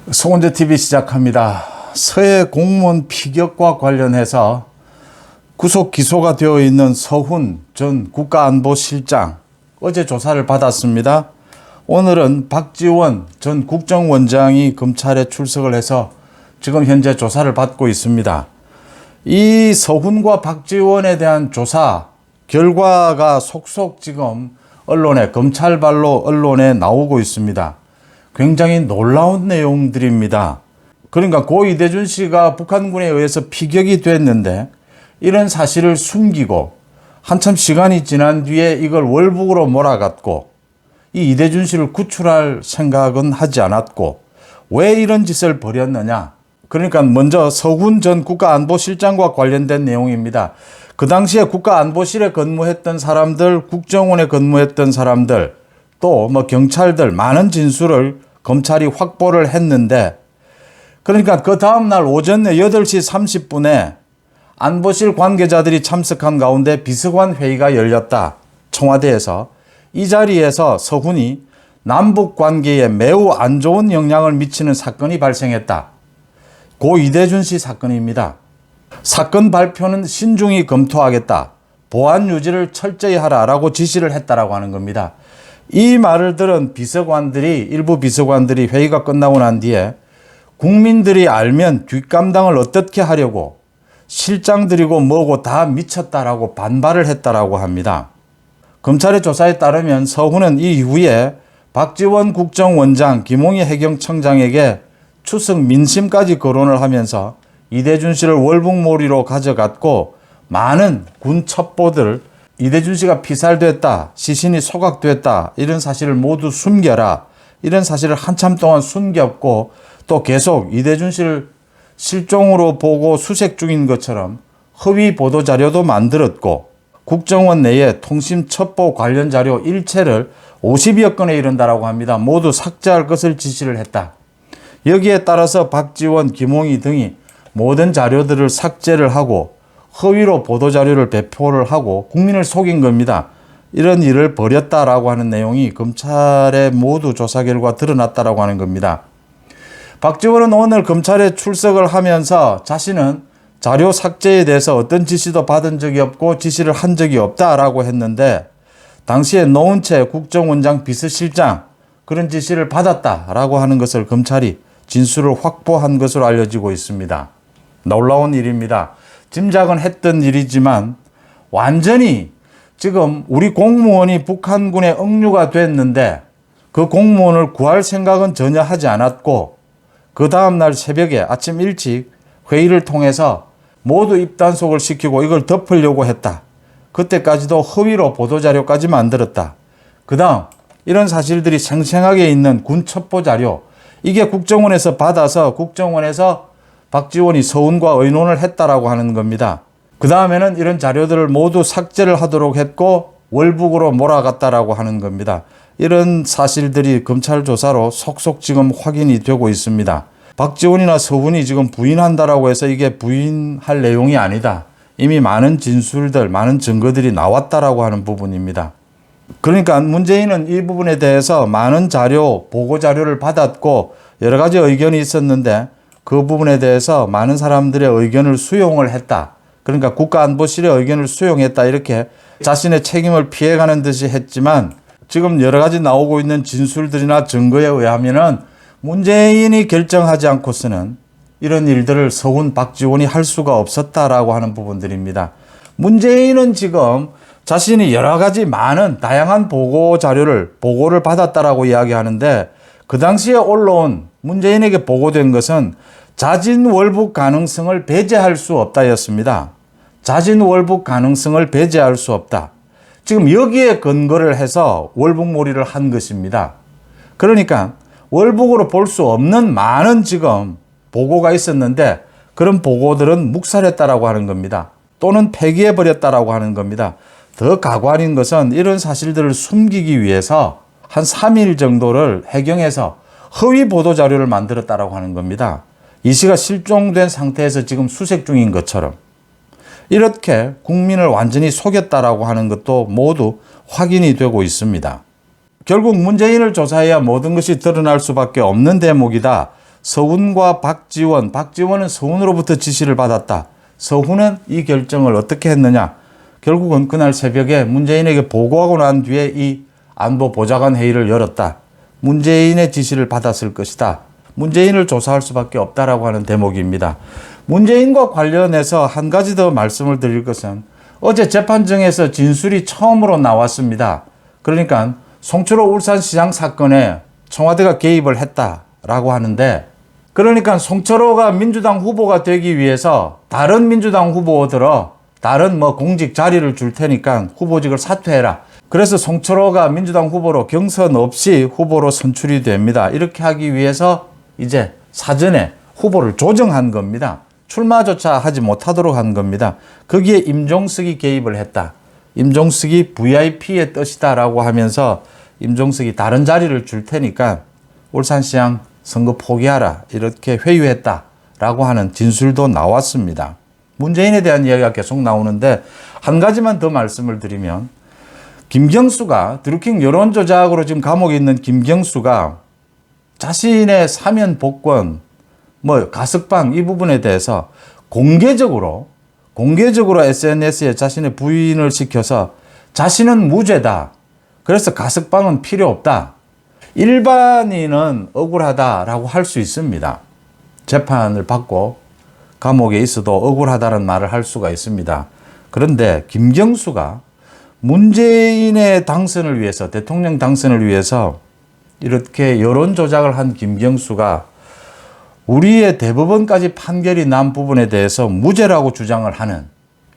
송원재TV 시작합니다. 서해 공무원 피격과 관련해서 구속 기소가 되어 있는 서훈 전 국가안보실장 어제 조사를 받았습니다. 오늘은 박지원 전 국정원장이 검찰에 출석을 해서 지금 현재 조사를 받고 있습니다. 이 서훈과 박지원에 대한 조사 결과가 속속 지금 언론에, 검찰발로 언론에 나오고 있습니다. 굉장히 놀라운 내용들입니다. 그러니까 고 이대준 씨가 북한군에 의해서 피격이 됐는데 이런 사실을 숨기고 한참 시간이 지난 뒤에 이걸 월북으로 몰아갔고 이 이대준 씨를 구출할 생각은 하지 않았고 왜 이런 짓을 벌였느냐. 그러니까 먼저 서훈 전 국가안보실장과 관련된 내용입니다. 그 당시에 국가안보실에 근무했던 사람들, 국정원에 근무했던 사람들, 또 경찰들 많은 진술을 검찰이 확보를 했는데, 그러니까 그 다음날 오전 8시 30분에 안보실 관계자들이 참석한 가운데 비서관 회의가 열렸다. 청와대에서. 이 자리에서 서훈이 남북 관계에 매우 안 좋은 영향을 미치는 사건이 발생했다. 고 이대준 씨 사건입니다. 사건 발표는 신중히 검토하겠다. 보안 유지를 철저히 하라라고 지시를 했다라고 하는 겁니다. 이 말을 들은 비서관들이, 일부 비서관들이 회의가 끝나고 난 뒤에 국민들이 알면 뒷감당을 어떻게 하려고 실장들이고 뭐고 다 미쳤다라고 반발을 했다라고 합니다. 검찰의 조사에 따르면 서훈은 이 이후에 박지원 국정원장, 김홍희 해경청장에게 추석 민심까지 거론을 하면서 이대준 씨를 월북몰이로 가져갔고 많은 군 첩보들, 이대준 씨가 피살됐다, 시신이 소각됐다, 이런 사실을 모두 숨겨라. 이런 사실을 한참 동안 숨겼고 또 계속 이대준 씨를 실종으로 보고 수색 중인 것처럼 허위 보도 자료도 만들었고 국정원 내에 통신 첩보 관련 자료 일체를 50여 건에 이른다라고 합니다. 모두 삭제할 것을 지시를 했다. 여기에 따라서 박지원, 김홍희 등이 모든 자료들을 삭제를 하고 허위로 보도자료를 배포를 하고 국민을 속인 겁니다. 이런 일을 벌였다라고 하는 내용이 검찰의 모두 조사 결과 드러났다라고 하는 겁니다. 박지원은 오늘 검찰에 출석을 하면서 자신은 자료 삭제에 대해서 어떤 지시도 받은 적이 없고 지시를 한 적이 없다라고 했는데 당시에 노은채 국정원장 비서실장 그런 지시를 받았다라고 하는 것을 검찰이 진술을 확보한 것으로 알려지고 있습니다. 놀라운 일입니다. 짐작은 했던 일이지만 완전히 지금 우리 공무원이 북한군에 억류가 됐는데 그 공무원을 구할 생각은 전혀 하지 않았고 그 다음날 새벽에 아침 일찍 회의를 통해서 모두 입단속을 시키고 이걸 덮으려고 했다. 그때까지도 허위로 보도자료까지 만들었다. 그 다음 이런 사실들이 생생하게 있는 군 첩보 자료, 이게 국정원에서 받아서 국정원에서 박지원이 서훈과 의논을 했다라고 하는 겁니다. 그 다음에는 이런 자료들을 모두 삭제를 하도록 했고 월북으로 몰아갔다라고 하는 겁니다. 이런 사실들이 검찰 조사로 속속 지금 확인이 되고 있습니다. 박지원이나 서훈이 지금 부인한다라고 해서 이게 부인할 내용이 아니다. 이미 많은 진술들, 많은 증거들이 나왔다라고 하는 부분입니다. 그러니까 문재인은 이 부분에 대해서 많은 자료, 보고 자료를 받았고 여러 가지 의견이 있었는데 그 부분에 대해서 많은 사람들의 의견을 수용을 했다. 그러니까 국가안보실의 의견을 수용했다. 이렇게 자신의 책임을 피해가는 듯이 했지만 지금 여러 가지 나오고 있는 진술들이나 증거에 의하면은 문재인이 결정하지 않고서는 이런 일들을 서훈, 박지원이 할 수가 없었다라고 하는 부분들입니다. 문재인은 지금 자신이 여러 가지 많은 다양한 보고를 받았다라고 이야기하는데 그 당시에 올라온 문재인에게 보고된 것은 자진 월북 가능성을 배제할 수 없다였습니다. 자진 월북 가능성을 배제할 수 없다. 지금 여기에 근거를 해서 월북몰이를 한 것입니다. 그러니까 월북으로 볼 수 없는 많은 지금 보고가 있었는데 그런 보고들은 묵살했다라고 하는 겁니다. 또는 폐기해버렸다라고 하는 겁니다. 더 가관인 것은 이런 사실들을 숨기기 위해서 한 3일 정도를 해경에서 허위 보도 자료를 만들었다라고 하는 겁니다. 이 씨가 실종된 상태에서 지금 수색 중인 것처럼 이렇게 국민을 완전히 속였다라고 하는 것도 모두 확인이 되고 있습니다. 결국 문재인을 조사해야 모든 것이 드러날 수밖에 없는 대목이다. 서훈과 박지원, 박지원은 서훈으로부터 지시를 받았다. 서훈은 이 결정을 어떻게 했느냐? 결국은 그날 새벽에 문재인에게 보고하고 난 뒤에 이 안보 보좌관 회의를 열었다. 문재인의 지시를 받았을 것이다. 문재인을 조사할 수밖에 없다라고 하는 대목입니다. 문재인과 관련해서 한 가지 더 말씀을 드릴 것은 어제 재판정에서 진술이 처음으로 나왔습니다. 그러니까 송철호 울산시장 사건에 청와대가 개입을 했다라고 하는데, 그러니까 송철호가 민주당 후보가 되기 위해서 다른 민주당 후보들어 다른 공직 자리를 줄 테니까 후보직을 사퇴해라. 그래서 송철호가 민주당 후보로 경선 없이 후보로 선출이 됩니다. 이렇게 하기 위해서 이제 사전에 후보를 조정한 겁니다. 출마조차 하지 못하도록 한 겁니다. 거기에 임종석이 개입을 했다. 임종석이 VIP의 뜻이다라고 하면서 임종석이 다른 자리를 줄 테니까 울산시장 선거 포기하라 이렇게 회유했다라고 하는 진술도 나왔습니다. 문재인에 대한 이야기가 계속 나오는데 한 가지만 더 말씀을 드리면, 김경수가 드루킹 여론조작으로 지금 감옥에 있는 김경수가 자신의 사면 복권, 가석방 이 부분에 대해서 공개적으로 SNS에 자신의 부인을 시켜서 자신은 무죄다. 그래서 가석방은 필요 없다. 일반인은 억울하다라고 할 수 있습니다. 재판을 받고 감옥에 있어도 억울하다는 말을 할 수가 있습니다. 그런데 김경수가 문재인의 당선을 위해서, 대통령 당선을 위해서 이렇게 여론 조작을 한 김경수가 우리의 대법원까지 판결이 난 부분에 대해서 무죄라고 주장을 하는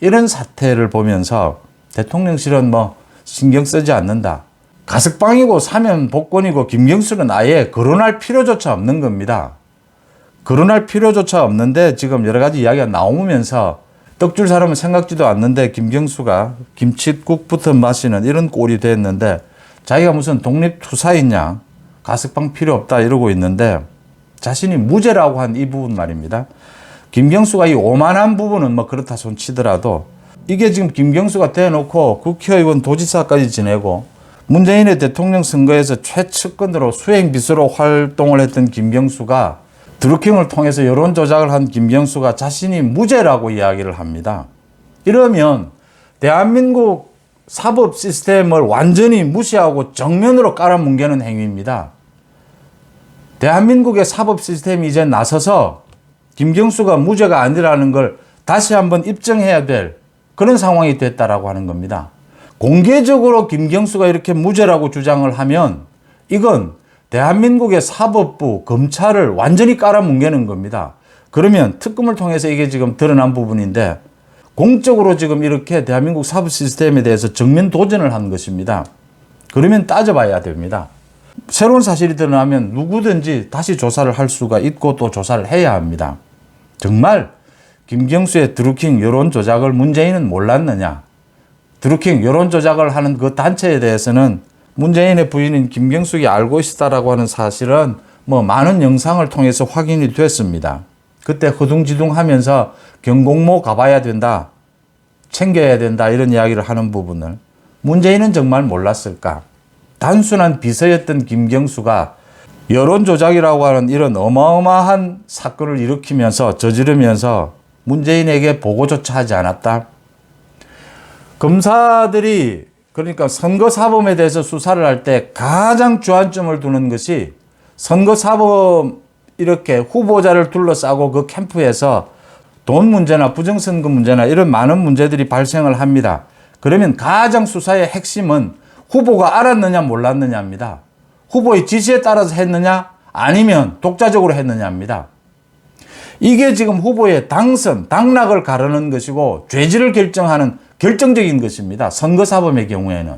이런 사태를 보면서 대통령실은 신경 쓰지 않는다. 가석방이고 사면 복권이고 김경수는 아예 거론할 필요조차 없는 겁니다. 거론할 필요조차 없는데 지금 여러 가지 이야기가 나오면서 떡줄 사람은 생각지도 않는데 김경수가 김칫국부터 마시는 이런 꼴이 됐는데, 자기가 무슨 독립투사이냐, 가석방 필요 없다 이러고 있는데 자신이 무죄라고 한 이 부분 말입니다. 김경수가 이 오만한 부분은 그렇다 손 치더라도 이게 지금 김경수가 대놓고 국회의원 도지사까지 지내고 문재인의 대통령 선거에서 최측근으로 수행비서로 활동을 했던 김경수가, 드루킹을 통해서 여론 조작을 한 김경수가 자신이 무죄라고 이야기를 합니다. 이러면 대한민국 사법 시스템을 완전히 무시하고 정면으로 깔아뭉개는 행위입니다. 대한민국의 사법 시스템이 이제 나서서 김경수가 무죄가 아니라는 걸 다시 한번 입증해야 될 그런 상황이 됐다라고 하는 겁니다. 공개적으로 김경수가 이렇게 무죄라고 주장을 하면 이건 대한민국의 사법부, 검찰을 완전히 깔아뭉개는 겁니다. 그러면 특검을 통해서 이게 지금 드러난 부분인데 공적으로 지금 이렇게 대한민국 사법 시스템에 대해서 정면 도전을 한 것입니다. 그러면 따져봐야 됩니다. 새로운 사실이 드러나면 누구든지 다시 조사를 할 수가 있고 또 조사를 해야 합니다. 정말 김경수의 드루킹 여론 조작을 문재인은 몰랐느냐? 드루킹 여론 조작을 하는 그 단체에 대해서는 문재인의 부인인 김경숙이 알고 있었다라고 하는 사실은 많은 영상을 통해서 확인이 됐습니다. 그때 허둥지둥하면서 경공모 가봐야 된다, 챙겨야 된다 이런 이야기를 하는 부분을 문재인은 정말 몰랐을까? 단순한 비서였던 김경수가 여론 조작이라고 하는 이런 어마어마한 사건을 일으키면서 저지르면서 문재인에게 보고조차 하지 않았다. 검사들이 그러니까 선거사범에 대해서 수사를 할 때 가장 주안점을 두는 것이 선거사범, 이렇게 후보자를 둘러싸고 그 캠프에서 돈 문제나 부정선거 문제나 이런 많은 문제들이 발생을 합니다. 그러면 가장 수사의 핵심은 후보가 알았느냐 몰랐느냐입니다. 후보의 지시에 따라서 했느냐 아니면 독자적으로 했느냐입니다. 이게 지금 후보의 당선, 당락을 가르는 것이고 죄질을 결정하는 결정적인 것입니다. 선거사범의 경우에는.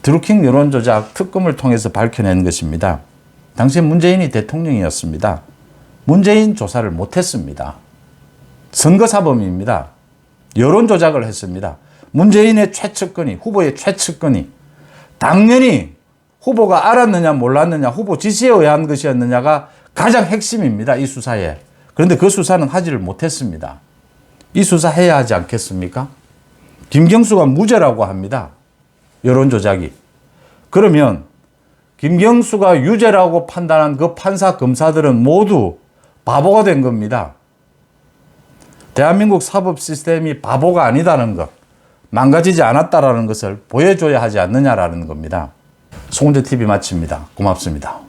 드루킹 여론조작 특검을 통해서 밝혀낸 것입니다. 당시 문재인이 대통령이었습니다. 문재인 조사를 못했습니다. 선거사범입니다. 여론조작을 했습니다. 문재인의 최측근이, 후보의 최측근이 당연히 후보가 알았느냐 몰랐느냐, 후보 지시에 의한 것이었느냐가 가장 핵심입니다. 이 수사에. 그런데 그 수사는 하지를 못했습니다. 이 수사 해야 하지 않겠습니까? 김경수가 무죄라고 합니다. 여론조작이. 그러면 김경수가 유죄라고 판단한 그 판사 검사들은 모두 바보가 된 겁니다. 대한민국 사법 시스템이 바보가 아니다는 것, 망가지지 않았다라는 것을 보여줘야 하지 않느냐라는 겁니다. 송은재TV 마칩니다. 고맙습니다.